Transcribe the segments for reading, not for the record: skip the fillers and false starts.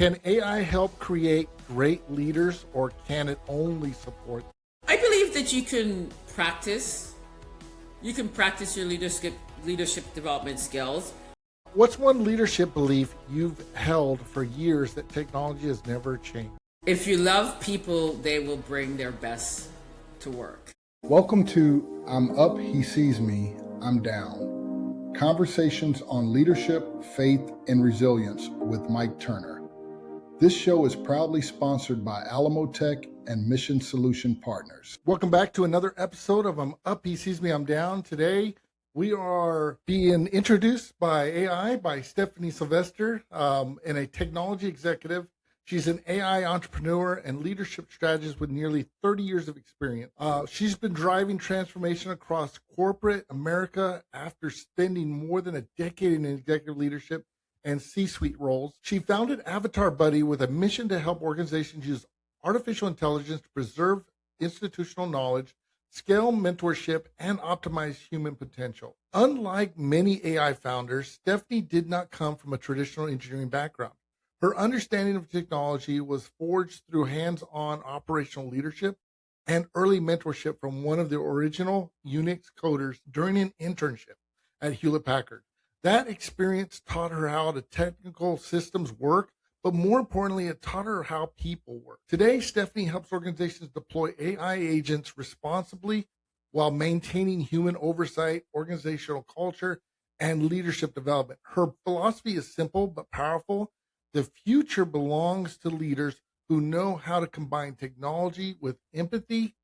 Can AI help create great leaders, or can it only support? I believe that you can practice your leadership development skills. What's one leadership belief you've held for years that technology has never changed? If you love people, they will bring their best to work. Welcome to I'm Up, He Sees Me, I'm Down. Conversations on leadership, faith, and resilience with Mike Turner. This show is proudly sponsored by Alamo Tech and Mission Solution Partners. Welcome back to another episode of I'm Up, He Sees Me, I'm Down. Today, we are being introduced by AI, by Stephanie Sylvestre, and a technology executive. She's an AI entrepreneur and leadership strategist with nearly 30 years of experience. She's been driving transformation across corporate America after spending more than a decade in executive leadership and C-suite roles. She founded Avatar Buddy with a mission to help organizations use artificial intelligence to preserve institutional knowledge, scale mentorship, and optimize human potential. Unlike many AI founders, Stephanie did not come from a traditional engineering background. Her understanding of technology was forged through hands-on operational leadership and early mentorship from one of the original Unix coders during an internship at Hewlett-Packard. That experience taught her how the technical systems work, but more importantly, it taught her how people work. Today, Stephanie helps organizations deploy AI agents responsibly while maintaining human oversight, organizational culture, and leadership development. Her philosophy is simple but powerful. The future belongs to leaders who know how to combine technology with empathy,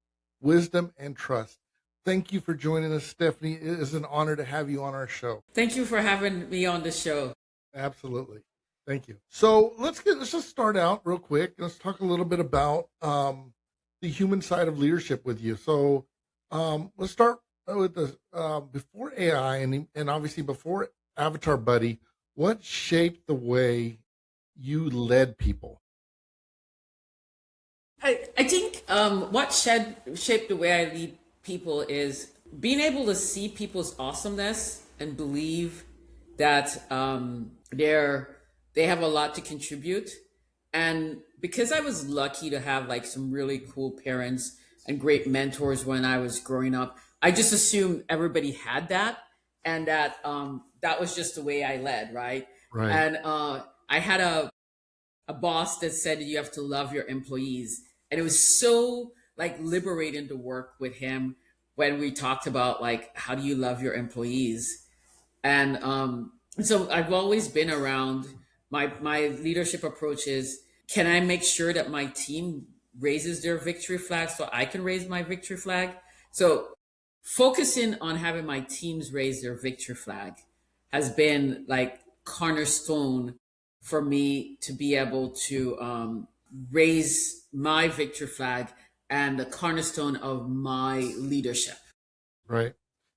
wisdom, and trust. Thank you for joining us, Stephanie. It is an honor to have you on our show. Thank you for having me on the show. Absolutely. Thank you. So let's just start out real quick. Let's talk a little bit about the human side of leadership with you. So let's start with the before AI and obviously before Avatar Buddy, what shaped the way you led people? I think what shaped the way I lead people is being able to see people's awesomeness and believe that they have a lot to contribute. And because I was lucky to have like some really cool parents and great mentors when I was growing up, I just assumed everybody had that, and that that was just the way I led, right? Right. And I had a boss that said you have to love your employees, and it was so like liberating to work with him when we talked about like how do you love your employees. And so I've always been around my leadership approach is, can I make sure that my team raises their victory flag so I can raise my victory flag? So focusing on having my teams raise their victory flag has been like cornerstone for me to be able to raise my victory flag and the cornerstone of my leadership. Right.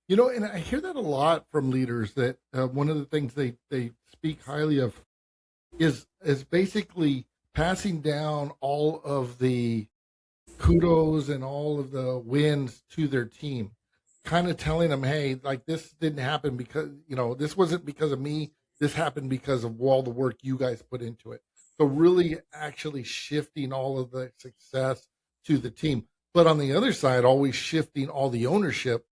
You know, and I hear that a lot from leaders that one of the things they speak highly of is basically passing down all of the kudos and all of the wins to their team, kind of telling them, hey, like this didn't happen because, this wasn't because of me. This happened because of all the work you guys put into it. So really actually shifting all of the success to the team. But on the other side, always shifting all the ownership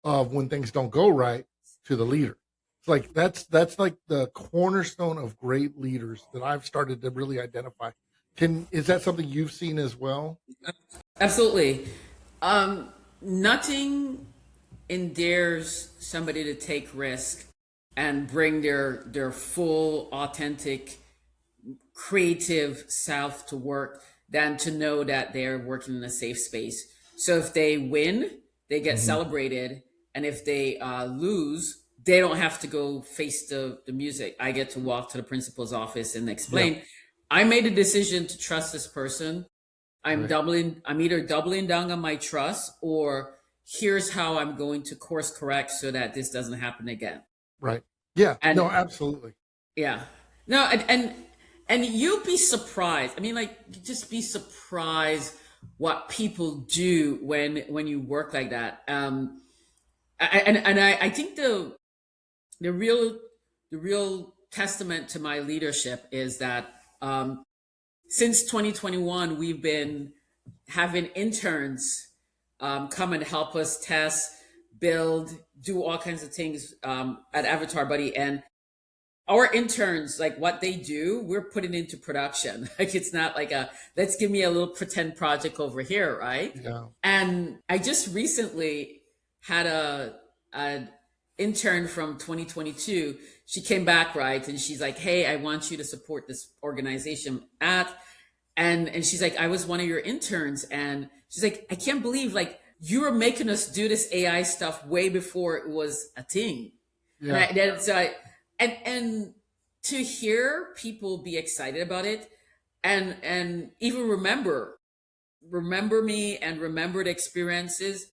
of when things don't go right to the leader. It's like that's like the cornerstone of great leaders that I've started to really identify. Is that something you've seen as well? Absolutely. Nothing endears somebody to take risk and bring their full, authentic, creative self to work than to know that they're working in a safe space. So if they win, they get celebrated. And if they lose, they don't have to go face the music. I get to walk to the principal's office and explain, yeah, I made a decision to trust this person. I'm either doubling down on my trust, or here's how I'm going to course correct so that this doesn't happen again. Right. Yeah. And no, absolutely. Yeah. No, and you'll be surprised. I mean, like, just be surprised what people do when you work like that. I think the real testament to my leadership is that since 2021, we've been having interns come and help us test, build, do all kinds of things at Avatar Buddy. And our interns, like what they do, we're putting into production. Like it's not like a let's give me a little pretend project over here, right? Yeah. And I just recently had a intern from 2022. She came back, right? And she's like, hey, I want you to support this organization at and she's like, I was one of your interns. And she's like, I can't believe like you were making us do this AI stuff way before it was a thing. Yeah. And to hear people be excited about it and even remember me and remember the experiences,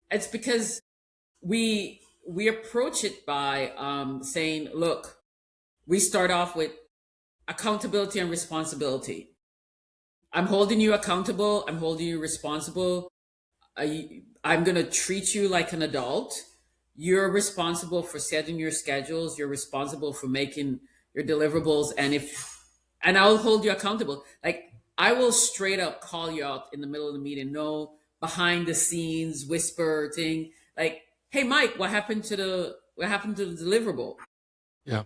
it's because we approach it by saying, look, we start off with accountability and responsibility. I'm holding you accountable. I'm holding you responsible. I'm going to treat you like an adult. You're responsible for setting your schedules. You're responsible for making your deliverables. And I'll hold you accountable. Like I will straight up call you out in the middle of the meeting. No behind the scenes whisper thing. Like, hey, Mike, what happened to the deliverable? Yeah.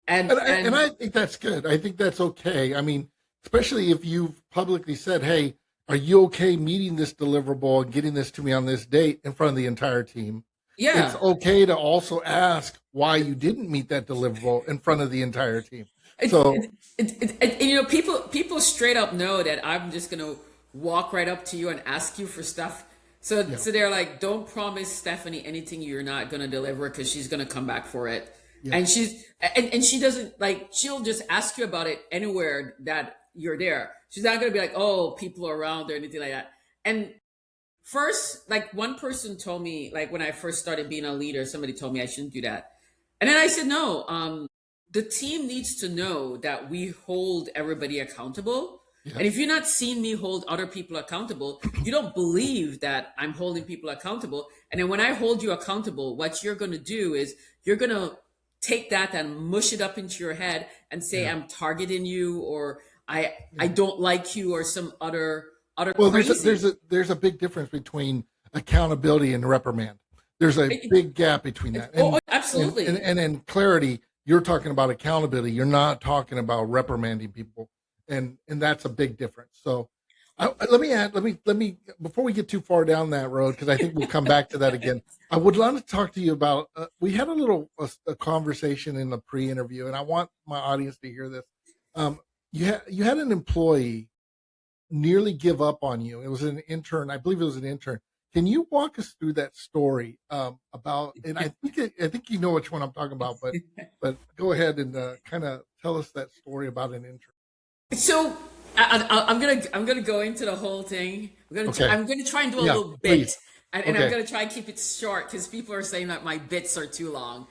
And I think that's good. I think that's okay. I mean, especially if you've publicly said, hey, are you okay meeting this deliverable and getting this to me on this date in front of the entire team? yeah, It's okay to also ask why you didn't meet that deliverable in front of the entire team. So you know, people straight up know that I'm just gonna walk right up to you and ask you for stuff. So they're like, don't promise Stephanie anything you're not gonna deliver because she's gonna come back for it. Yeah. And she doesn't like she'll just ask you about it anywhere that you're there. She's not gonna be like, oh, people are around or anything like that. And first, like one person told me, like when I first started being a leader, somebody told me I shouldn't do that. And then I said, no, the team needs to know that we hold everybody accountable. Yeah. And if you're not seeing me hold other people accountable, you don't believe that I'm holding people accountable. And then when I hold you accountable, what you're going to do is you're going to take that and mush it up into your head and say, I'm targeting you or I don't like you or some other well, crazy. there's a big difference between accountability and reprimand. There's a big gap between that. Oh, absolutely. And in clarity, you're talking about accountability. You're not talking about reprimanding people, and that's a big difference. So, let me before we get too far down that road, because I think we'll come back to that again. I would love to talk to you about. We had a conversation in the pre-interview, and I want my audience to hear this. You had an employee nearly give up on you. It was an intern, I believe it was an intern. Can you walk us through that story about? And I think you know which one I'm talking about, but go ahead and kind of tell us that story about an intern. So I'm gonna go into the whole thing. I'm gonna try and do a little bit, please. and Okay. I'm gonna try and keep it short because people are saying that my bits are too long.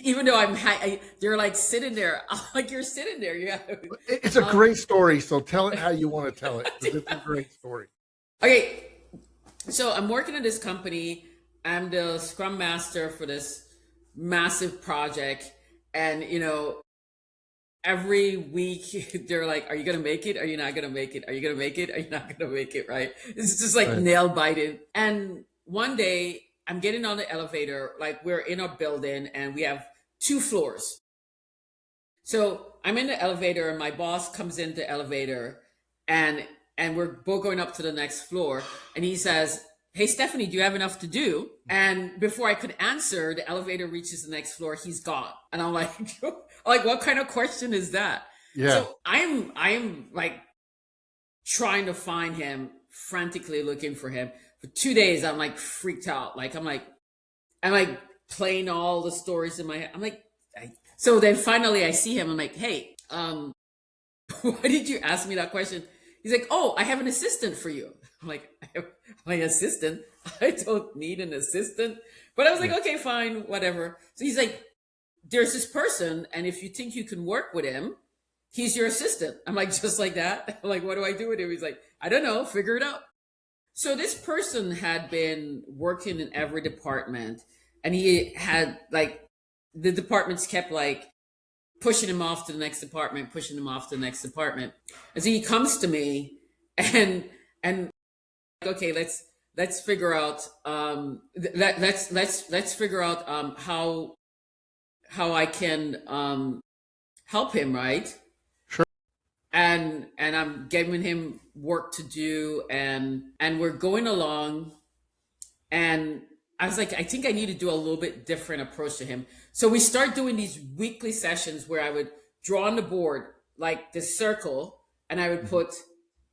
Even though they're like sitting there, like you're sitting there. Yeah. It's a great story, so tell it how you want to tell it. 'Cause it's a great story. Okay, so I'm working at this company. I'm the scrum master for this massive project, and you know, every week they're like, "Are you gonna make it? Are you not gonna make it? Are you gonna make it? Are you not gonna make it?" Right? It's just like Right. nail biting. And one day I'm getting on the elevator, like we're in a building and we have 2 floors. So I'm in the elevator and my boss comes in the elevator and we're both going up to the next floor and he says, "Hey Stephanie, do you have enough to do?" And before I could answer, the elevator reaches the next floor, he's gone. And I'm like, like what kind of question is that? Yeah. So I'm like trying to find him, frantically looking for him. For 2 days, I'm like freaked out. Like I'm like playing all the stories in my head. I'm like, so then finally I see him. I'm like, hey, why did you ask me that question? He's like, oh, I have an assistant for you. I'm like, I have my assistant? I don't need an assistant. But I was like, okay, fine, whatever. So he's like, there's this person, and if you think you can work with him, he's your assistant. I'm like, just like that? I'm like, what do I do with him? He's like, I don't know, figure it out. So this person had been working in every department, and he had like, the departments kept like pushing him off to the next department, pushing him off to the next department. And so he comes to me and okay, let's figure out let's figure out how I can help him, right? Sure. And I'm giving him work to do, and we're going along, and I was like, I think I need to do a little bit different approach to him. So we start doing these weekly sessions where I would draw on the board like this circle, and I would put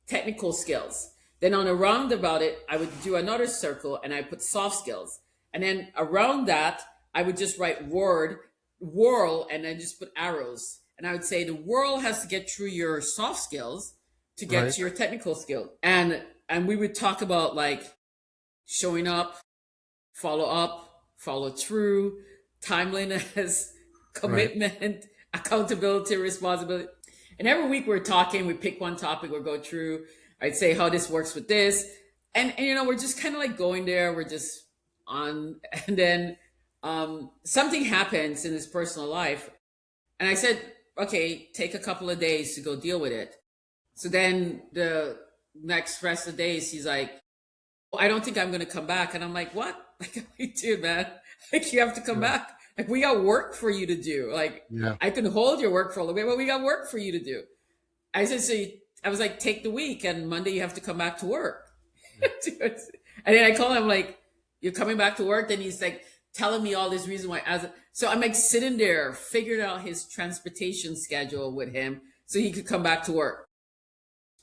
technical skills. Then on around about it, I would do another circle and I put soft skills. And then around that, I would just write whirl, and then just put arrows. And I would say the whirl has to get through your soft skills to get to your technical skill. And we would talk about like showing up, follow through, timeliness, commitment, accountability, responsibility. And every week we're talking, we pick one topic, we'll go through. I'd say how this works with this. And we're just kind of like going there. We're just on. And then something happens in his personal life. And I said, okay, take a couple of days to go deal with it. So then the next rest of the days, he's like, I don't think I'm going to come back. And I'm like, what? Like, dude, man, like you have to come back. Like we got work for you to do. Like I can hold your work for a little bit, but we got work for you to do. I said, I was like, take the week, and Monday you have to come back to work. And then I call him like, you're coming back to work? Then he's like telling me all this reason why. So I'm like sitting there, figuring out his transportation schedule with him so he could come back to work.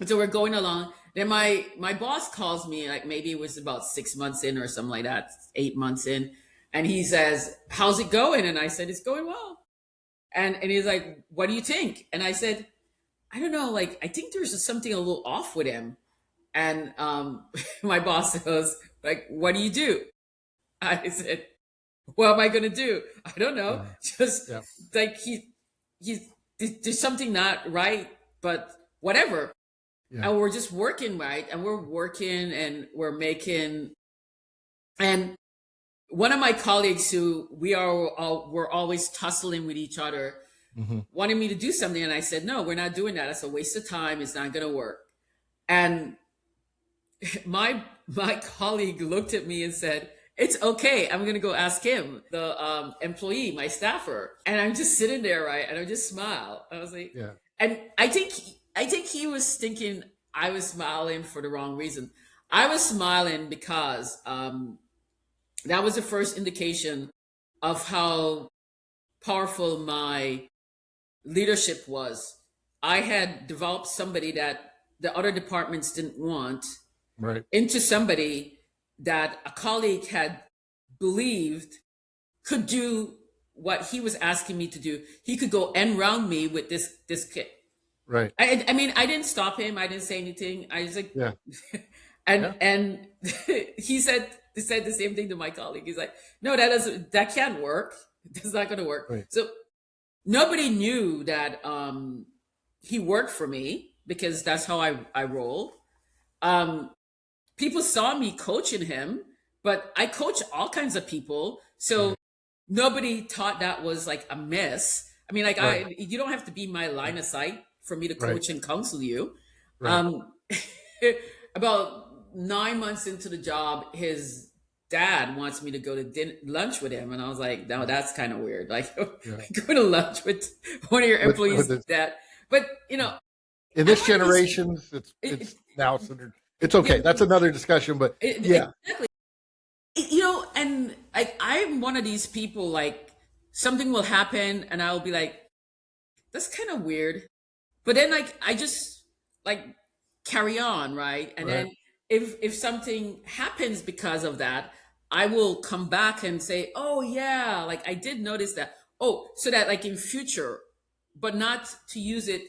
And so we're going along. Then my boss calls me, like maybe it was about 6 months in or something like that, 8 months in. And he says, how's it going? And I said, it's going well. And he's like, what do you think? And I said, I don't know, like, I think there's just something a little off with him. And my boss goes, like, what do you do? I said, what am I going to do? I don't know. Just like there's something not right, but whatever. And we're just working, right? And we're working and we're making, and one of my colleagues who we're always tussling with each other, wanted me to do something. And I said, no, we're not doing that. That's a waste of time. It's not going to work. And my colleague looked at me and said, it's okay. I'm going to go ask him, the employee, my staffer. And I'm just sitting there, right? And I just smile. I was like, and I think he was thinking I was smiling for the wrong reason. I was smiling because that was the first indication of how powerful my leadership was. I had developed somebody that the other departments didn't want into somebody that a colleague had believed could do what he was asking me to do. He could go end round me with this kid. Right. I mean, I didn't stop him. I didn't say anything. I was like, and he said the same thing to my colleague. He's like, no, that can't work. That's not going to work. Right. So nobody knew that he worked for me because that's how I roll. People saw me coaching him, but I coach all kinds of people. So nobody thought that was like a miss. I mean, like you don't have to be my line of sight for me to coach and counsel you. About 9 months into the job, his dad wants me to go to lunch with him. And I was like, no, that's kind of weird. Like going to lunch with one of your employees' dad. But, in this generation, it's now, it's okay. That's another discussion, but exactly. And I'm one of these people, like something will happen and I'll be like, that's kind of weird. But then I just carry on, right? And then if something happens because of that, I will come back and say, oh yeah, like I did notice that. Oh, so that like in future, but not to use it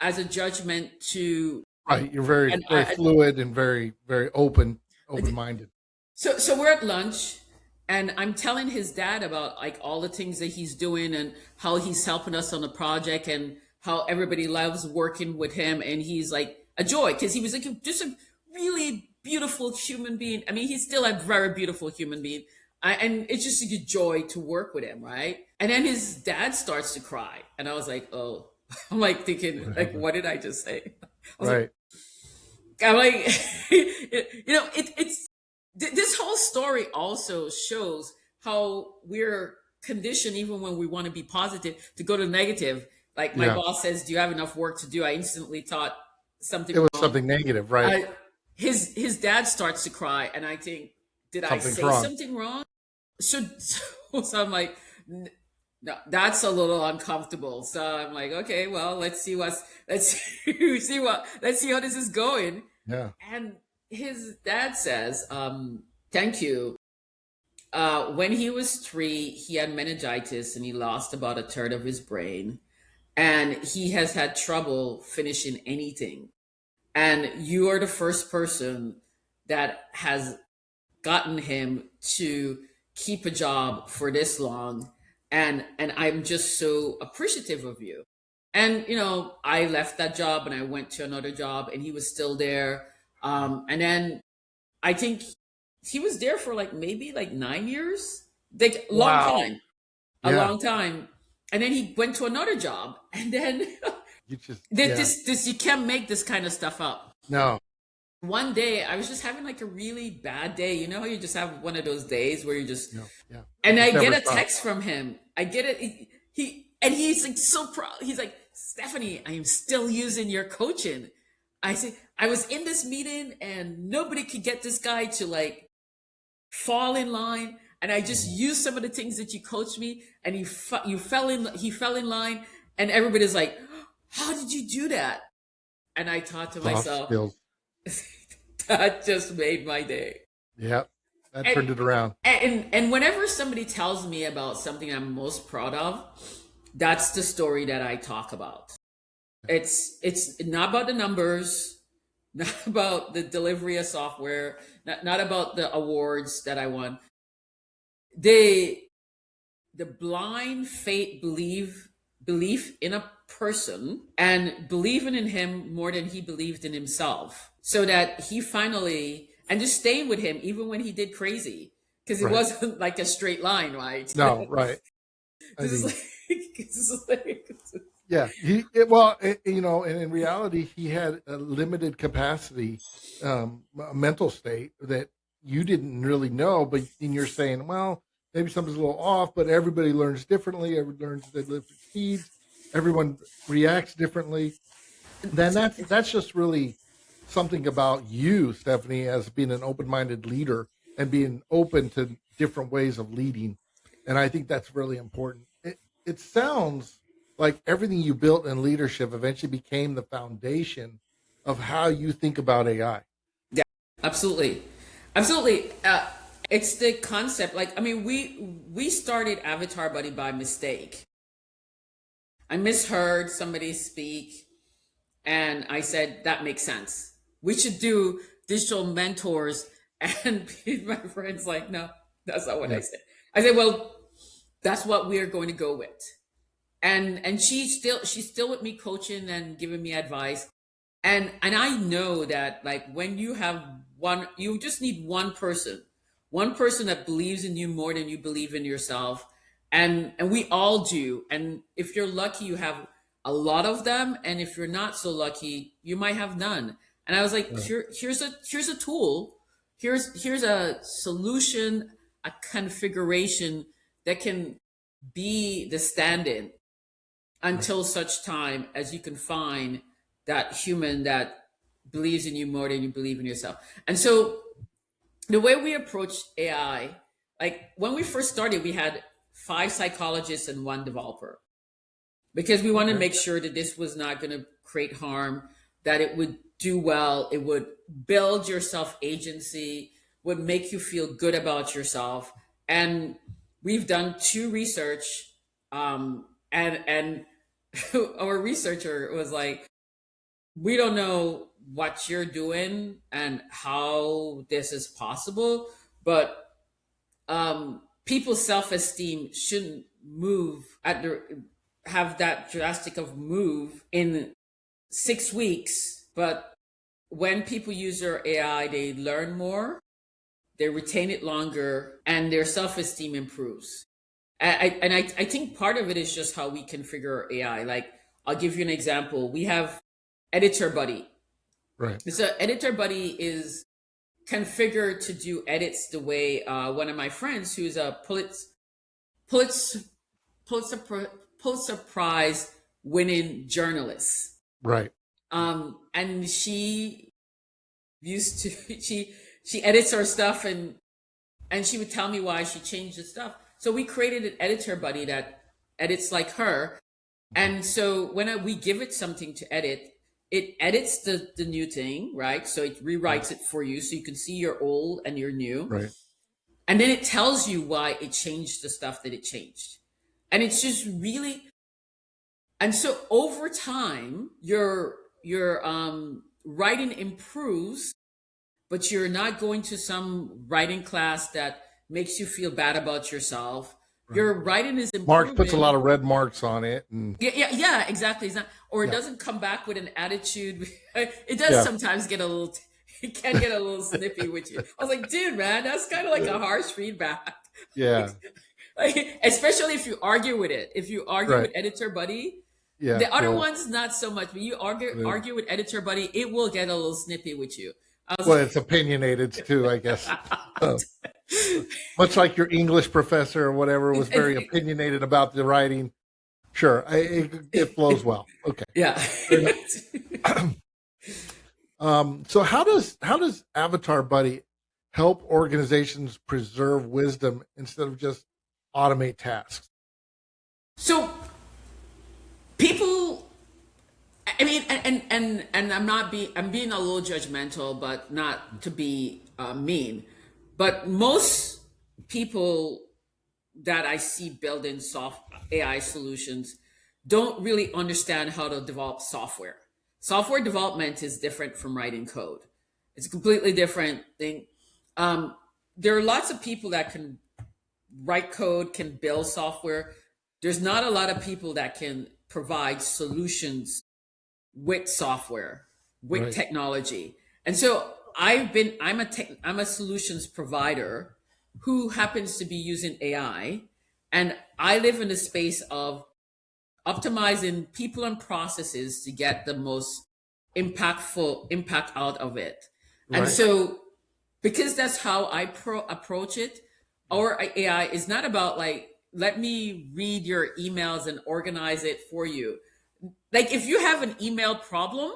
as a judgment to. Right, you're very fluid and very, very open-minded. So we're at lunch, and I'm telling his dad about like all the things that he's doing and how he's helping us on the project and how everybody loves working with him, and he's like a joy because he was like just a really beautiful human being. I mean, he's still a very beautiful human being. and it's just a joy to work with him, right? And then his dad starts to cry, and I was like, oh, I'm like thinking, like, Whatever. what did I just say? I was like, Right. I'm like, it's this whole story also shows how we're conditioned, even when we want to be positive, to go to negative. Like my Yeah. boss says, "Do you have enough work to do?" I instantly thought It something was wrong. something negative, right? I, his dad starts to cry, and I think, did I Something's say wrong. something wrong? So I'm like, no, that's a little uncomfortable. So I'm like, okay, well, let's let's see how this is going. Yeah. And his dad says, thank you. When he was 3, he had meningitis and he lost about a third of his brain. And he has had trouble finishing anything. And you are the first person that has gotten him to keep a job for this long. And I'm just so appreciative of you. And I left that job and I went to another job and he was still there. And then I think he was there for like maybe like 9 years, like long Wow. time, a Yeah. long time. And then he went to another job, and then You just, yeah. this you can't make this kind of stuff up. No. One day I was just having like a really bad day. You know how you just have one of those days where you just, No. Yeah. and I Just get never a stop. text from him. I get it. And he's like so proud. He's like, Stephanie, I am still using your coaching. I say, I was in this meeting and nobody could get this guy to like fall in line. And I just used some of the things that you coached me, and he fell in line, and everybody's like, how did you do that? And I thought to Soft myself, skills. that just made my day. Yeah. That And turned it around. and whenever somebody tells me about something I'm most proud of, that's the story that I talk about. It's not about the numbers, not about the delivery of software, not about the awards that I won. The blind faith belief in a person, and believing in him more than he believed in himself, so that he finally, and just staying with him even when he did crazy, because it Right. wasn't like a straight line, right? No. Right. I This is mean, like, this is like, yeah. And in reality, he had a limited capacity, a mental state that you didn't really know, but then you're saying, well, maybe something's a little off, but everybody learns differently. Everyone learns at different speeds. Everyone reacts differently. Then that's just really something about you, Stephanie, as being an open-minded leader and being open to different ways of leading. And I think that's really important. It sounds like everything you built in leadership eventually became the foundation of how you think about AI. yeah, absolutely, absolutely. It's the concept. Like, I mean, we started Avatar Buddy by mistake. I misheard somebody speak, and I said, that makes sense. We should do digital mentors. And my friend's like, no, that's not what I Yeah. said. I said, well, that's what we're going to go with. And she's still with me coaching and giving me advice. And I know that, like, when you have one, you just need one person that believes in you more than you believe in yourself. And we all do. And if you're lucky, you have a lot of them. And if you're not so lucky, you might have none. And I was like, Right. here's a tool. Here's a solution, a configuration that can be the stand-in Right. until such time as you can find that human that believes in you more than you believe in yourself. And so the way we approach AI, like when we first started, we had 5 psychologists and 1 developer, because we wanted to Okay. make sure that this was not going to create harm, that it would do well, it would build your self agency, would make you feel good about yourself. And we've done 2 research, and our researcher was like, we don't know what you're doing and how this is possible, but people's self-esteem shouldn't move at the have that drastic of move in 6 weeks. But when people use their AI, they learn more, they retain it longer, and their self-esteem improves. I think part of it is just how we configure AI. Like, I'll give you an example. We have Editor Buddy. Right. So Editor Buddy is configured to do edits the way one of my friends, who's a Pulitzer Prize winning journalist. Right. And she used to she edits her stuff, and she would tell me why she changed the stuff. So we created an Editor Buddy that edits like her. And so when we give it something to edit, it edits the new thing, right? So it rewrites it for you so you can see your old and your new. Right. And then it tells you why it changed the stuff that it changed. And it's just really, and so over time, your writing improves, but you're not going to some writing class that makes you feel bad about yourself. Right. Your writing is improving. Mark puts a lot of red marks on it. And yeah, exactly. It's not, or it doesn't come back with an attitude. It does sometimes get a little, it can get a little snippy with you. I was like, dude, man, that's kind of like a harsh feedback. Yeah. Like, especially if you argue with it. If you argue with Editor Buddy, the other one's not so much, but you argue with Editor Buddy, it will get a little snippy with you. It's opinionated too, I guess. Much like your English professor or whatever was very opinionated about the writing. Sure, it flows well. Okay. Yeah. So how does Avatar Buddy help organizations preserve wisdom instead of just automate tasks? So people, I mean, and I'm being a little judgmental, but not to be mean. But most people that I see building AI solutions don't really understand how to develop software. Software development is different from writing code. It's a completely different thing. There are lots of people that can write code, can build software. There's not a lot of people that can provide solutions with software, with technology. And so I'm a solutions provider who happens to be using AI, and I live in the space of optimizing people and processes to get the most impact out of it. And so, because that's how I approach it, our AI is not about like, let me read your emails and organize it for you. Like, if you have an email problem,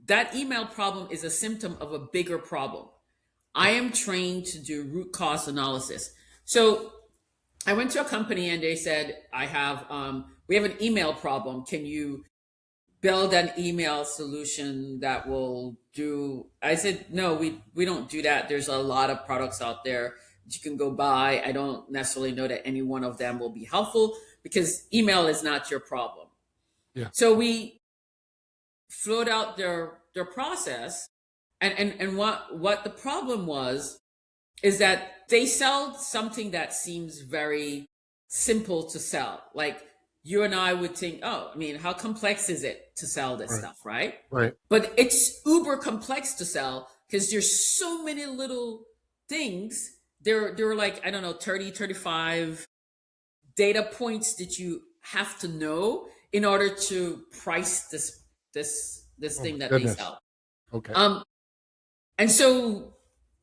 that email problem is a symptom of a bigger problem. I am trained to do root cause analysis. So I went to a company and they said, we have an email problem. Can you build an email solution that will do? I said, no, we don't do that. There's a lot of products out there that you can go buy. I don't necessarily know that any one of them will be helpful because email is not your problem. Yeah. So we flowed out their process. And what the problem was is that they sell something that seems very simple to sell. Like, you and I would think, oh, I mean, how complex is it to sell this stuff, right? Right. But it's uber complex to sell because there's so many little things. There are like, I don't know, 30, 35 data points that you have to know in order to price this thing that they sell. Okay. And so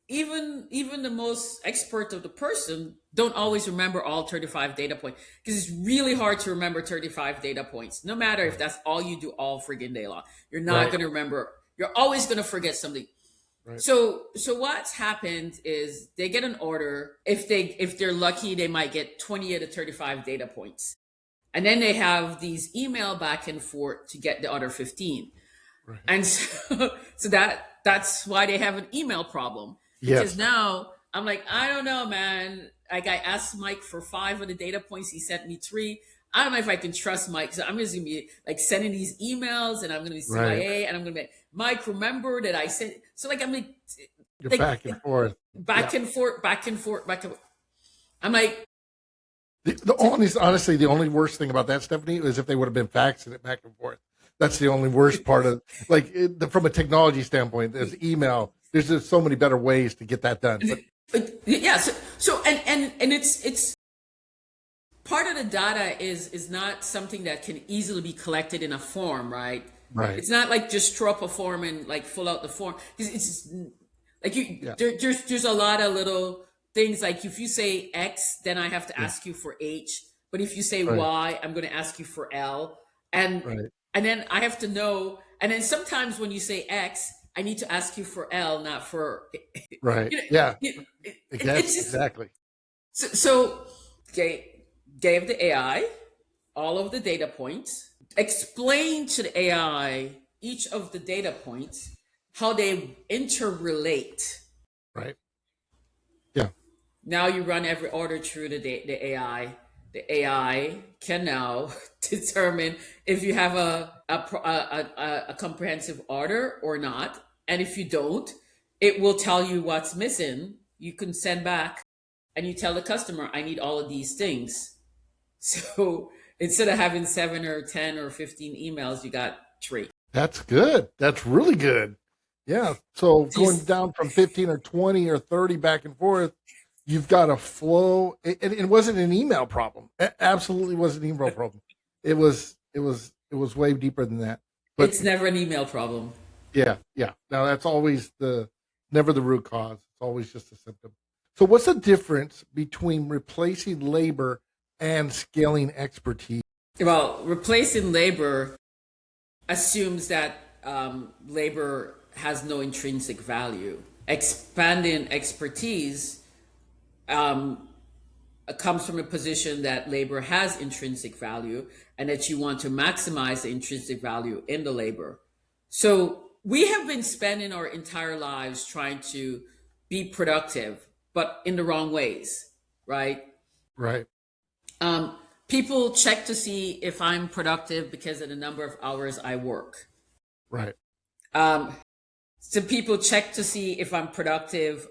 even the most expert of the person don't always remember all 35 data points, because it's really hard to remember 35 data points, no matter if that's all you do all friggin' day long. You're not going to remember. You're always going to forget something. Right. So what's happened is they get an order. If they're lucky, they might get 20 out of 35 data points. And then they have these email back and forth to get the other 15. Right. And so that's why they have an email problem. Because now I'm like, I don't know, man. Like, I asked Mike for 5 of the data points. He sent me 3. I don't know if I can trust Mike. So I'm just going to be like sending these emails, and I'm going to be CIA, and I'm going to be, Mike, remember that I sent. So like, I'm like, you're back and forth. Back and forth. I'm like, honestly, the only worst thing about that, Stephanie, is if they would have been faxing it back and forth. That's the only worst part of, like, from a technology standpoint, there's email. there's just so many better ways to get that done. But Yeah. So and it's part of the data is not something that can easily be collected in a form, right? right. It's not like just throw up a form and like fill out the form. It's like Yeah. there's a lot of little things. Like if you say X, then I have to ask you for H. But if you say Right. Y, I'm going to ask you for L. And Right. and then I have to know. And then sometimes when you say X, I need to ask you for L, not for. Right. You know, Yeah. it's just Exactly. so gave the AI all of the data points, explain to the AI each of the data points, how they interrelate. Right. Yeah. Now you run every order through the AI. The AI can now determine if you have a comprehensive order or not. And if you don't, it will tell you what's missing. You can send back and you tell the customer, I need all of these things. So instead of having 7 or 10 or 15 emails, you got 3. That's good. That's really good. Yeah. So going Jeez. down from 15 or 20 or 30 back and forth, you've got a flow. It wasn't an email problem. It absolutely wasn't an email problem. It was way deeper than that. But It's never an email problem. yeah. Now that's always never the root cause. It's always just a symptom. So what's the difference between replacing labor and scaling expertise? Well, replacing labor assumes that labor has no intrinsic value. Expanding expertise comes from a position that labor has intrinsic value and that you want to maximize the intrinsic value in the labor. So we have been spending our entire lives trying to be productive, but in the wrong ways, right? Right. People check to see if I'm productive because of the number of hours I work. Right. So people check to see if I'm productive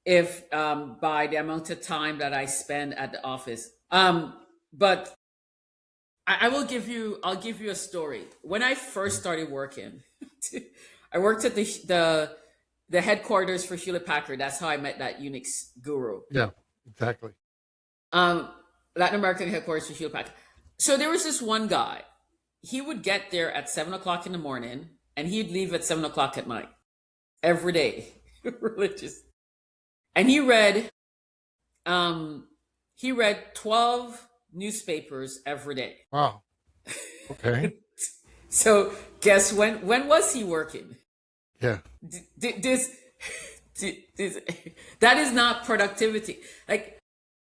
if by the amount of time that I spend at the office. But I'll give you a story. When I first started working, I worked at the headquarters for Hewlett Packard. That's how I met that Unix guru. Yeah, exactly. Latin American headquarters for Hewlett Packard. So there was this one guy. He would get there at 7 o'clock in the morning, and he'd leave at 7 o'clock at night every day. Religious. And he read 12 newspapers every day. Wow. Okay. So guess when was he working? Yeah. This that is not productivity. Like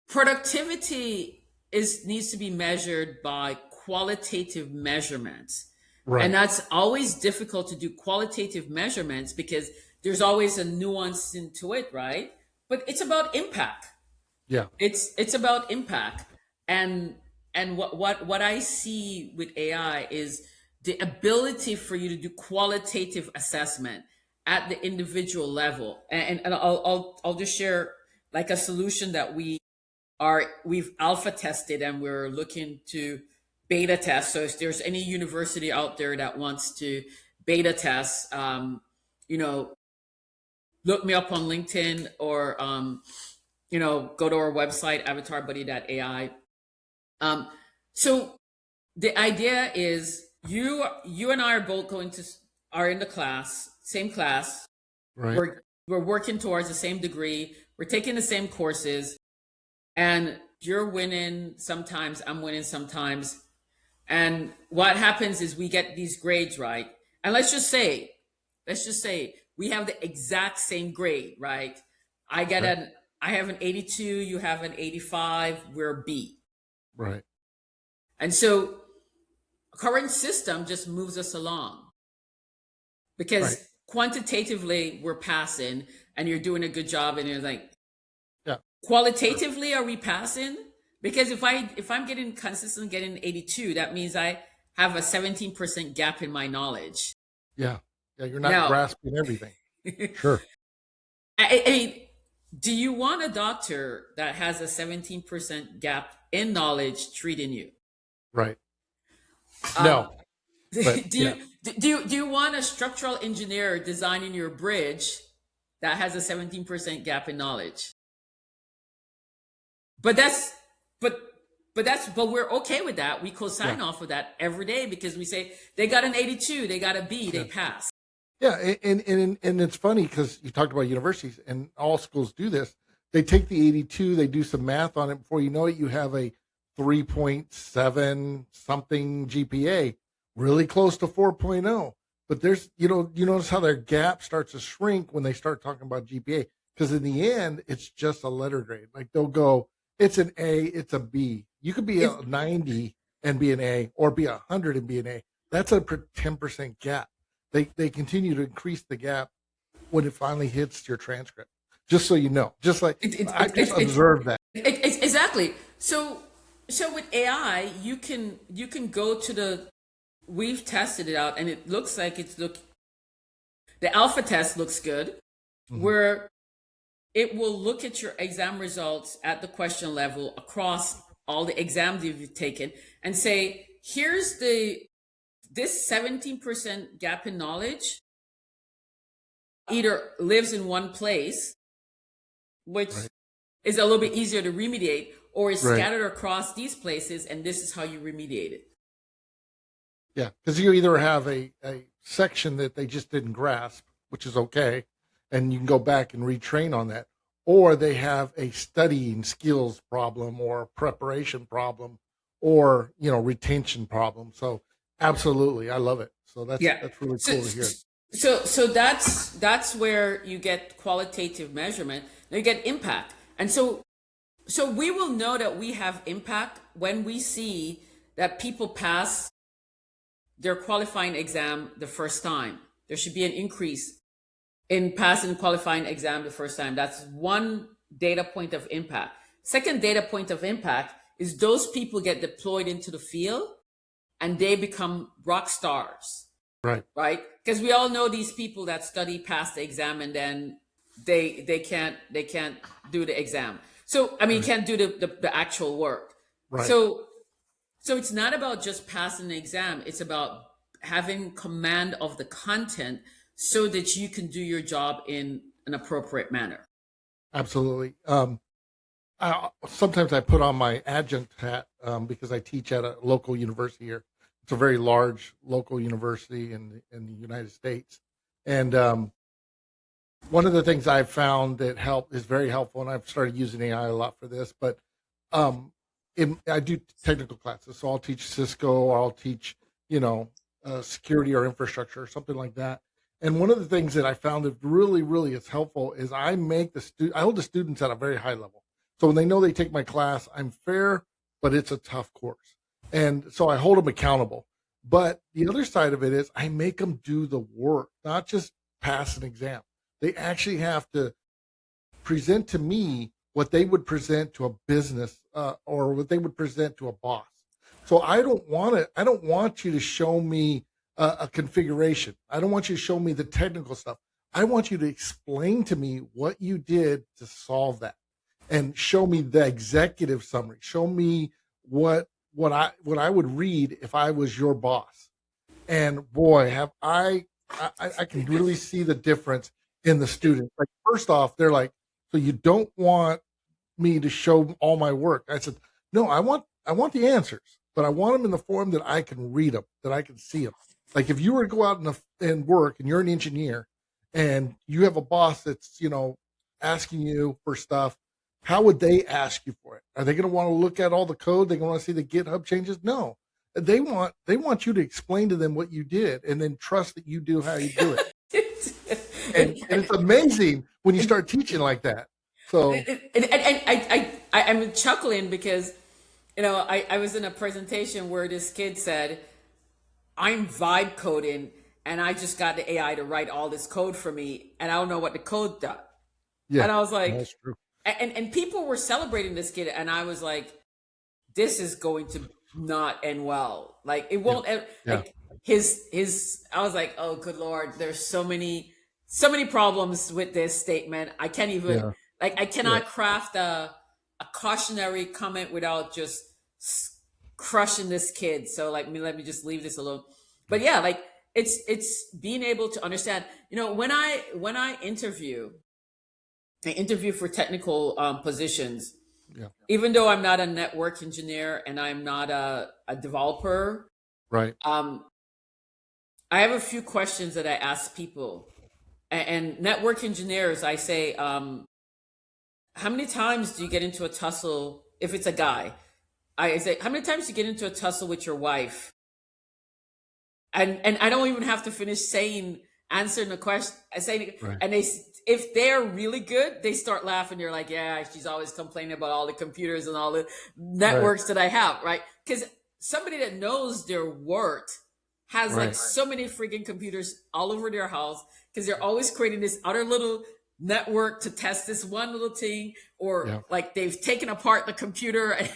productivity needs to be measured by qualitative measurements. Right. And that's always difficult to do qualitative measurements because there's always a nuance into it, right? But it's about impact. Yeah. It's about impact. And what I see with AI is the ability for you to do qualitative assessment at the individual level. And I'll just share like a solution that we've alpha tested and we're looking to beta test. So if there's any university out there that wants to beta test, look me up on LinkedIn or go to our website avatarbuddy.ai. So the idea is you and I are both are in the class, same class. Right. We're working towards the same degree. We're taking the same courses, and you're winning sometimes, I'm winning sometimes. And what happens is we get these grades right. And let's just say we have the exact same grade, right? I have an 82, you have an 85, we're B. Right. And so current system just moves us along because quantitatively we're passing and you're doing a good job and you're like, yeah. Qualitatively, are we passing? Because if I'm consistently getting 82, that means I have a 17% gap in my knowledge. Yeah. Yeah. You're not grasping everything. Sure. I mean, do you want a doctor that has a 17% gap in knowledge treating you? Right. No. But do yeah, you do you want a structural engineer designing your bridge that has a 17% gap in knowledge? But that's but but we're okay with that. We yeah, co-sign off of that every day because we say they got an 82, they got a B, they yeah. pass. Yeah, and it's funny because you talked about universities, and all schools do this. They take the 82, they do some math on it. Before you know it, you have a 3.7 something GPA, really close to 4.0. But there's, you notice how their gap starts to shrink when they start talking about GPA, because in the end, it's just a letter grade. Like they'll go, it's an A, it's a B. You could be It's, a 90 and be an A, or be 100 and be an A. That's a 10% gap. They continue to increase the gap when it finally hits your transcript. Just so you know, just like it, it, I've just it, observed that. exactly. So with AI, you can go to the we've tested it out and it looks like the alpha test looks good Mhm. where it will look at your exam results at the question level across all the exams you've taken and say, here's this 17% gap in knowledge either lives in one place, which Right, is a little bit easier to remediate, or is right, scattered across these places, and this is how you remediate it. yeah. Because you either have a section that they just didn't grasp, which is okay, and you can go back and retrain on that, or they have a studying skills problem, or a preparation problem, or retention problem. So absolutely, I love it. So that's Yeah. that's really So cool to hear. so that's where you get qualitative measurement. Now you get impact. And so we will know that we have impact when we see that people pass their qualifying exam the first time. There should be an increase in passing the qualifying exam the first time. That's one data point of impact. Second data point of impact is those people get deployed into the field and they become rock stars, Right, right? Because we all know these people that study past the exam and then they can't do the exam. So I mean, right, can't do the actual work. right. So it's not about just passing the exam. It's about having command of the content so that you can do your job in an appropriate manner. Absolutely. Sometimes I put on my adjunct hat because I teach at a local university here. It's a very large local university in the United States, and one of the things I've found that is very helpful, and I've started using AI a lot for this. But um, I do technical classes, so I'll teach Cisco, or I'll teach you know security or infrastructure or something like that. And one of the things that I found that really, really is helpful is I hold the students at a very high level. So when they know they take my class, I'm fair, but it's a tough course. And so I hold them accountable. But the other side of it is I make them do the work, not just pass an exam. They actually have to present to me what they would present to a business or what they would present to a boss. So I don't want you to show me a configuration. I don't want you to show me the technical stuff. I want you to explain to me what you did to solve that, and show me the executive summary. Show me what I would read if I was your boss. And boy, have I can really see the difference in the students. Like, first off, they're like, so you don't want me to show all my work? I said, no, I want the answers, but I want them in the form that I can read them, that I can see them. Like, if you were to go out and work, and you're an engineer, and you have a boss that's asking you for stuff, how would they ask you for it? Are they going to want to look at all the code? They going to want to see the GitHub changes? No, they want you to explain to them what you did, and then trust that you do how you do it. And it's amazing when you start teaching like that. So I'm chuckling because I was in a presentation where this kid said, I'm vibe coding and I just got the AI to write all this code for me and I don't know what the code does. yeah, And I was like, that's true. and people were celebrating this kid and I was like, this is going to not end well. Like it Yeah, won't yeah, like his I was like, oh good Lord, there's so many problems with this statement. I can't even yeah, like I yeah. cannot craft a cautionary comment without just crushing this kid. So let me just leave this alone. But yeah, like it's being able to understand. When I interview for technical positions. Yeah. Even though I'm not a network engineer and I'm not a developer, Right. I have a few questions that I ask people. And network engineers, I say, how many times do you get into a tussle? If it's a guy, I say, how many times do you get into a tussle with your wife? And I don't even have to finish answering the question. I say, Right. and if they're really good, they start laughing. They're like, yeah, she's always complaining about all the computers and all the networks that I have, right? Because somebody that knows their worth has like so many freaking computers all over their house because they're always creating this other little network to test this one little thing, or like they've taken apart the computer and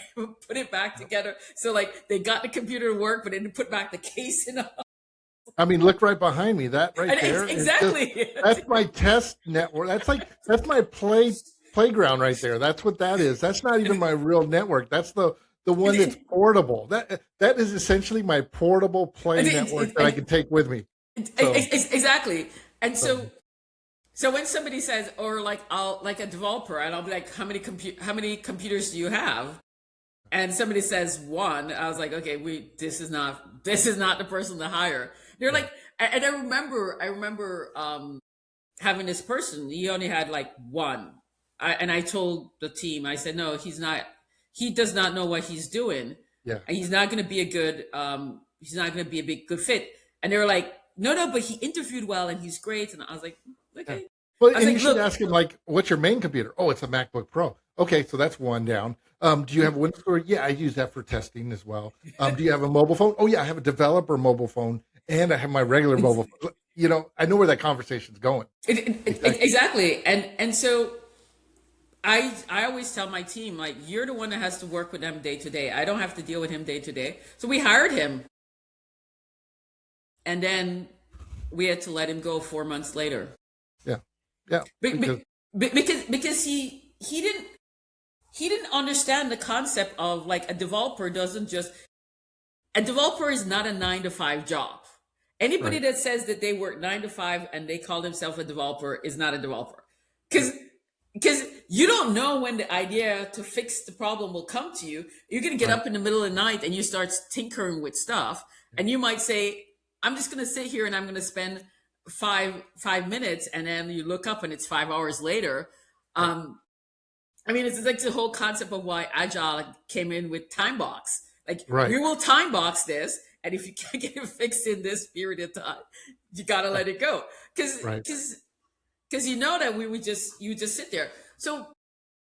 put it back together. So like they got the computer to work, but they didn't put back the case in. I mean, look right behind me. That right there. Exactly. That's my test network. That's my playground right there. That's what that is. That's not even my real network. That's the one that's portable. That is essentially my portable play network that I can take with me. So, exactly. And so when somebody says, or like I'll like a developer, and I'll be like, how many computers do you have? And somebody says one. I was like, okay, this is not the person to hire. They're like, and I remember having this person. He only had like one, and I told the team, I said, no, he's not. He does not know what he's doing. Yeah, and he's not going to be a good. He's not going to be a big good fit. And they were like, no, but he interviewed well and he's great. And I was like, okay. Yeah. Well, and you should ask him like, what's your main computer? Oh, it's a MacBook Pro. Okay, so that's one down. Do you have a Windows Store? Yeah, I use that for testing as well. Do you have a mobile phone? Oh yeah, I have a developer mobile phone, and I have my regular mobile phone. You know, I know where that conversation's going. Exactly. And so I always tell my team, like, you're the one that has to work with them day to day. I don't have to deal with him day to day. So we hired him. And then we had to let him go 4 months later. Yeah. Because he didn't understand the concept of like a developer is not a 9-to-5 job. Anybody that says that they work 9 to 5 and they call themselves a developer is not a developer. Because you don't know when the idea to fix the problem will come to you. You're going to get up in the middle of the night and you start tinkering with stuff. And you might say, I'm just going to sit here and I'm going to spend five minutes, and then you look up and it's 5 hours later. I mean, it's like the whole concept of why Agile came in with time box. Like, we will time box this, and if you can't get it fixed in this period of time, you gotta let it go. Because you know that you would just sit there. So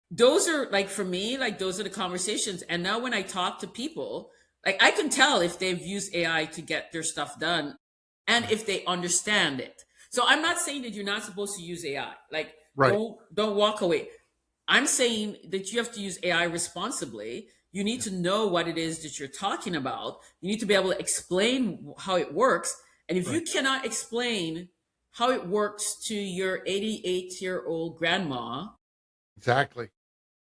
those are like, for me, like those are the conversations. And now when I talk to people, like I can tell if they've used AI to get their stuff done and if they understand it. So I'm not saying that you're not supposed to use AI. Like, don't walk away. I'm saying that you have to use AI responsibly. You need to know what it is that you're talking about. You need to be able to explain how it works. And if you cannot explain how it works to your 88-year-old grandma, exactly,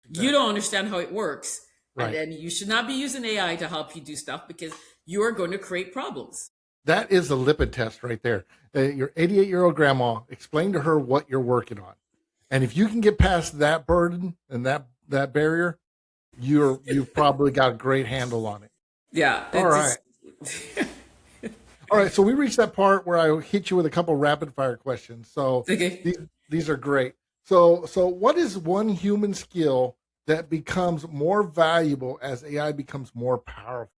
you don't understand how it works. And then you should not be using AI to help you do stuff, because you are going to create problems. That is a lipid test right there. Your 88-year-old grandma, explain to her what you're working on. And if you can get past that burden and that barrier, you've probably got a great handle on it. Yeah. All right. All right. So we reached that part where I hit you with a couple rapid fire questions. So these are great. So what is one human skill that becomes more valuable as AI becomes more powerful?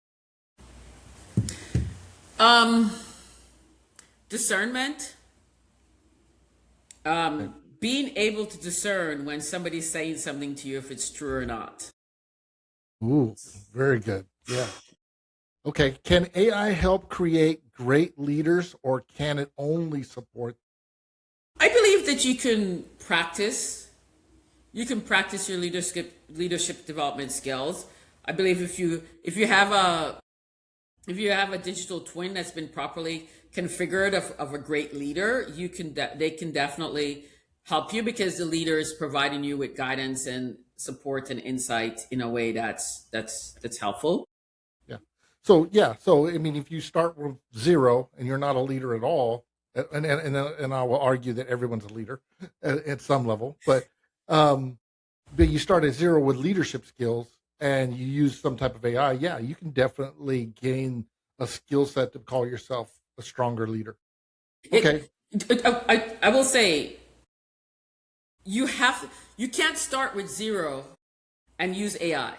Discernment. Being able to discern when somebody's saying something to you, if it's true or not. Ooh, very good. Yeah. Okay. Can AI help create great leaders, or can it only support? I believe that you can practice. You can practice your leadership development skills. I believe if you have a digital twin that's been properly configured of a great leader, they can definitely help you, because the leader is providing you with guidance and support and insight in a way that's helpful. Yeah. So yeah, so I mean, if you start with zero and you're not a leader at all, and I will argue that everyone's a leader at some level, but you start at zero with leadership skills and you use some type of AI, yeah, you can definitely gain a skill set to call yourself a stronger leader. Okay. I will say you can't start with zero and use AI.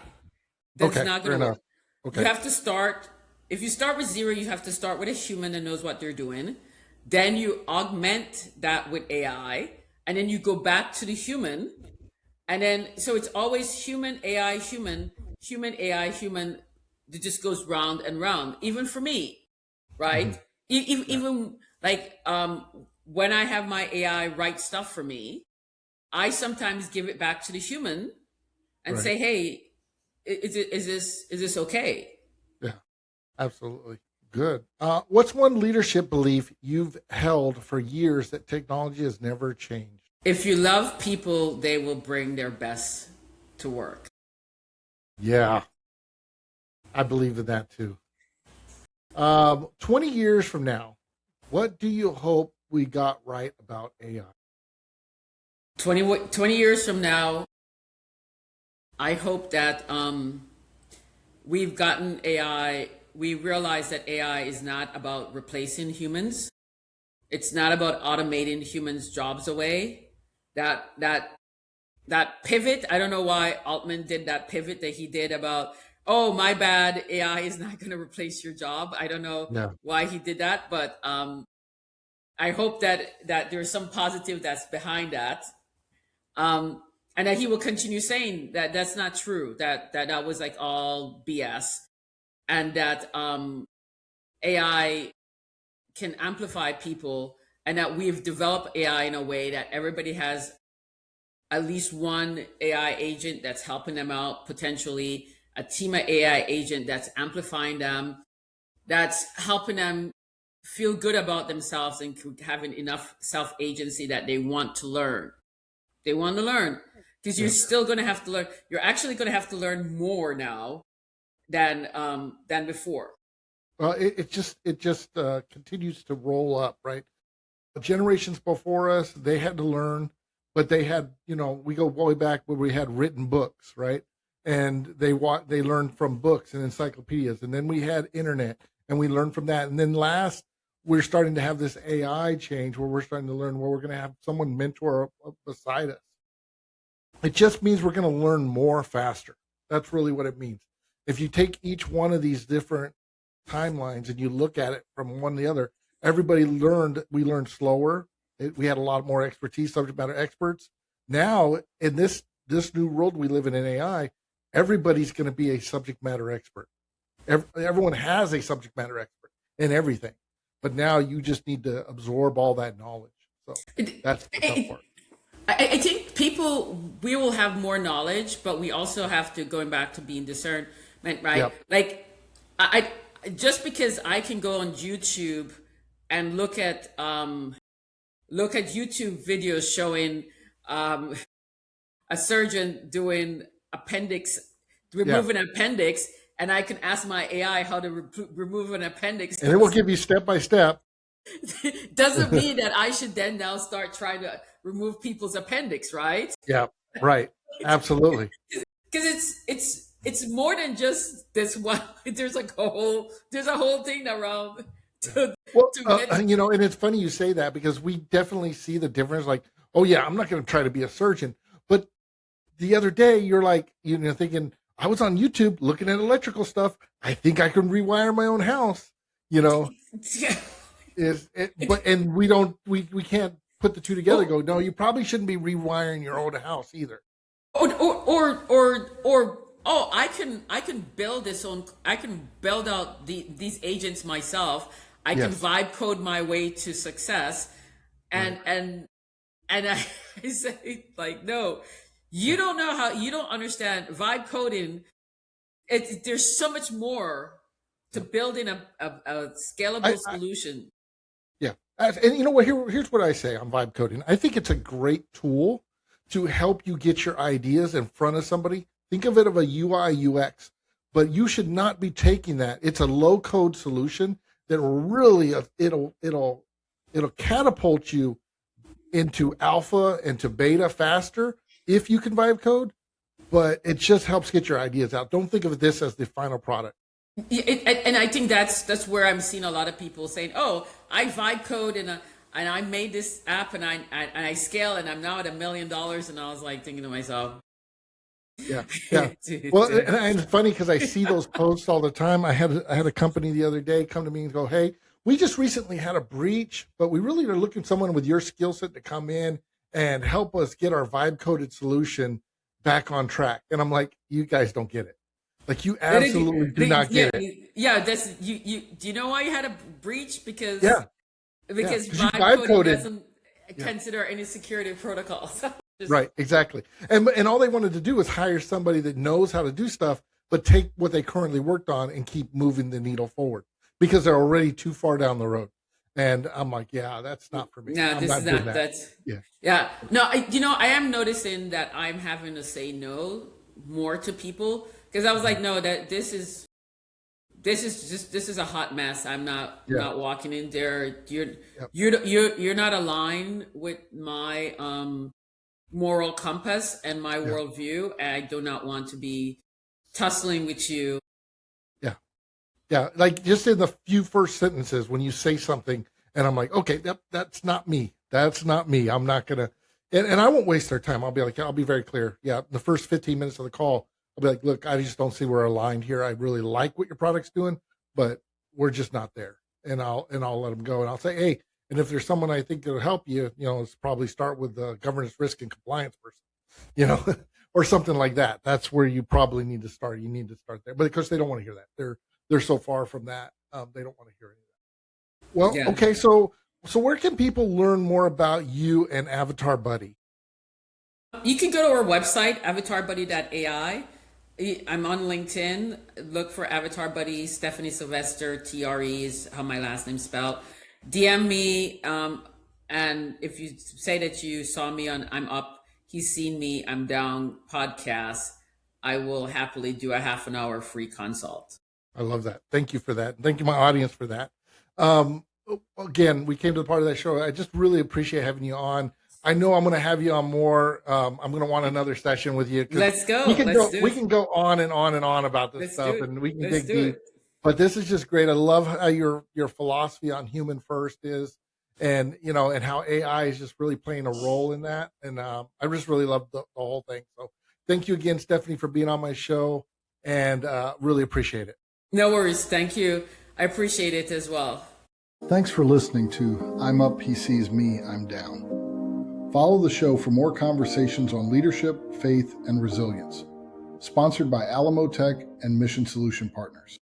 That's Okay. not Fair going to enough. work. You Okay. have to start, if you start with zero, you have to start with a human that knows what they're doing. Then you augment that with AI, and then you go back to the human. And then, so it's always human, AI, human, human, AI, human. It just goes round and round, even for me, Hmm. right? Even like when I have my AI write stuff for me, I sometimes give it back to the human and Right. say, "Hey, is this okay?" Yeah. Absolutely. Good. What's one leadership belief you've held for years that technology has never changed? If you love people, they will bring their best to work. Yeah, I believe in that too. 20 years from now, what do you hope we got right about AI? 20 years from now, I hope that we've gotten AI, we realize that AI is not about replacing humans. It's not about automating humans' jobs away. That pivot, I don't know why Altman did that pivot that he did about, oh, my bad, AI is not going to replace your job. I don't know Yeah. why he did that, but I hope that there's some positive that's behind that. And that he will continue saying that that's not true, that was like all BS, and that AI can amplify people, and that we've developed AI in a way that everybody has at least one AI agent that's helping them out, potentially a team of AI agent that's amplifying them, that's helping them feel good about themselves and having enough self agency that they want to learn. They want to learn because you're Yeah. still going to have to learn. You're actually going to have to learn more now than before. Well, it just continues to roll up, right? Generations before us, they had to learn, but they had, we go way back where we had written books, right? And they learned from books and encyclopedias, and then we had internet, and we learned from that, and then last we're starting to have this AI change where we're starting to learn where we're going to have someone mentor beside us. It just means we're going to learn more faster. That's really what it means. If you take each one of these different timelines and you look at it from one to the other, we learned slower. We had a lot more expertise, subject matter experts. Now, in this new world we live in AI, everybody's going to be a subject matter expert. Everyone has a subject matter expert in everything, but now you just need to absorb all that knowledge. So It, that's the tough it, part. I think we will have more knowledge, but we also have to, going back to being discernment, right? Yep. Like, just because I can go on YouTube and look at YouTube videos showing a surgeon doing appendix, Yeah. remove an appendix, and I can ask my AI how to remove an appendix. And it will give you step by step. Doesn't mean that I should then now start trying to remove people's appendix, right? Yeah. Right. Absolutely. Because it's more than just this one. There's a whole thing around Well, to get. and it's funny you say that because we definitely see the difference. Like, oh yeah, I'm not going to try to be a surgeon, but the other day you're like, thinking I was on YouTube looking at electrical stuff. I think I can rewire my own house. Yeah. And we can't put the two together. Go, no, you probably shouldn't be rewiring your own house either. Or oh, I can build out these agents myself. I can Yes. vibe code my way to success, and Right. and I say, like, no, you don't know how, you don't understand vibe coding. There's so much more to building a I, scalable I solution. Yeah. And you know what? Here's what I say on vibe coding. I think it's a great tool to help you get your ideas in front of somebody. Think of it of a UI UX, but you should not be taking that. It's a low code solution that will really, it'll catapult you into alpha and to beta faster if you can vibe code, but it just helps get your ideas out. Don't think of this as the final product. And I think that's where I'm seeing a lot of people saying, "Oh, I vibe code and I made this app and I scale and I'm now at $1 million." And I was like thinking to myself, Yeah. Dude. Well, and it's funny because I see those posts all the time. I had a company the other day come to me and go, "Hey, we just recently had a breach, but we really are looking for someone with your skill set to come in and help us get our vibe coded solution back on track." And I'm like, "You guys don't get it. Like, you absolutely do not get it." Yeah, that's you. Do you know why you had a breach? Because Yeah. because Yeah, 'cause you vibe vibe coding coded. doesn't consider any security protocols. Just- Right, exactly. And all they wanted to do is hire somebody that knows how to do stuff, but take what they currently worked on and keep moving the needle forward because they're already too far down the road. And I'm like, yeah, that's not for me. No, I'm this is doing not. that. That's Yeah. yeah. No, I am noticing that I'm having to say no more to people because I was like, no, that this is a hot mess. I'm not Yeah. not walking in there. Yep. You're not aligned with my moral compass and my worldview. And I do not want to be tussling with you. Yeah, like just in the few first sentences when you say something, and I'm like, okay, that's not me. That's not me. I'm not gonna, and I won't waste their time. I'll be like, I'll be very clear. Yeah, the first 15 minutes of the call, I'll be like, look, I just don't see we're aligned here. I really like what your product's doing, but we're just not there. And I'll let them go, and I'll say, hey, and if there's someone I think that'll help you, let's probably start with the governance, risk, and compliance person, or something like that. That's where you probably need to start. You need to start there, but of course they don't want to hear that. They're so far from that. They don't want to hear any of that. Well, Yeah. okay. So where can people learn more about you and Avatar Buddy? You can go to our website, avatarbuddy.ai. I'm on LinkedIn. Look for Avatar Buddy, Stephanie Sylvestre, TRE is how my last name's spelled. DM me, and if you say that you saw me on I'm Up, He's Seen Me, I'm Down podcast, I will happily do a half an hour free consult. I love that. Thank you for that. Thank you, my audience, for that. Again, we came to the part of that show. I just really appreciate having you on. I know I'm going to have you on more. I'm going to want another session with you. Let's go. We can go on and on and on about this stuff, and we can dig deep. But this is just great. I love how your philosophy on human first is, and and how AI is just really playing a role in that. And I just really love the whole thing. So thank you again, Stephanie, for being on my show, and really appreciate it. No worries. Thank you. I appreciate it as well. Thanks for listening to I'm Up, He Sees Me, I'm Down. Follow the show for more conversations on leadership, faith, and resilience. Sponsored by Alamo Tech and Mission Solution Partners.